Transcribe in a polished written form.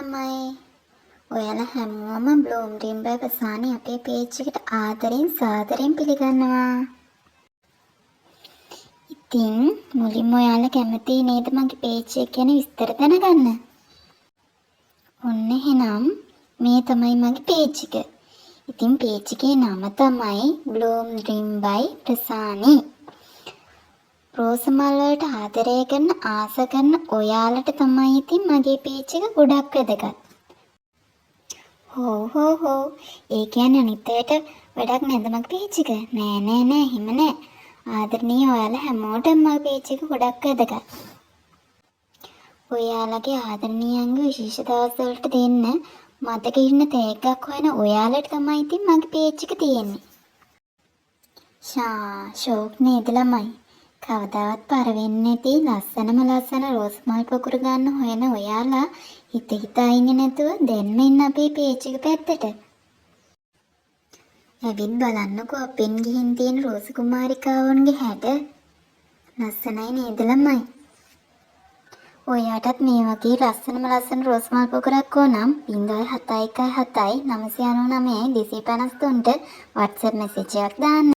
ළමයි. ඔයාලා හැමෝම බ්ලූම් ඩ්‍රීම්බයි ප්‍රසානි අපේ පේජ් එකට ආදරෙන් සාදරෙන් පිළිගන්නවා. ඉතින් මුලින්ම ඔයාලා කැමති නේද මගේ පේජ් එක ගැන විස්තර දැනගන්න? ඔන්න එහෙනම් මේ තමයි මගේ පේජ් එක. ඉතින් පේජ් එකේ නම තමයි බ්ලූම් ඩ්‍රීම්බයි ප්‍රසානි. රෝස මල් වලට ආදරය කරන ආස කරන ඔයාලට තමයි ඉතින් මගේ පේජ් එක ගොඩක් වැදගත්. හෝ ඒ කියන්නේ අනිත් අයට වැඩක් නැද්ද මගේ පේජ් එක? නෑ එහෙම නෑ. ආදරණීය ඔයාලා හැමෝටම මගේ පේජ් එක ගොඩක් වැදගත්. ඔයාලගේ ආදරණීයන්ගේ විශේෂ දවස් වලට දෙන්න මතක ඉන්න තෑග්ගක් හොයන ඔයාලට තමයි ඉතින් මගේ පේජ් එක තියෙන්නේ. ෂෝක් නේද ළමයි? කවදාවත් පර වෙන්නේ නැති ලස්සන රෝස් මල් පොකුරු ගන්න හොයන ඔයාලා හිතා ඉන්නේ නැතුව දැන්ම ඉන්න අපේ පේජ් එක පැත්තට. ඇවිත් බලන්නකෝ අපෙන් ගිහින් තියෙන රෝස කුමාරිකාවන්ගේ හැඩ. ලස්සනයි නේද ළමයි? ඔයාටත් මේ වගේ ලස්සන රෝස් මල් පොකුරක් ඕනම් 0717 999 253ට WhatsApp message එකක් දාන්න.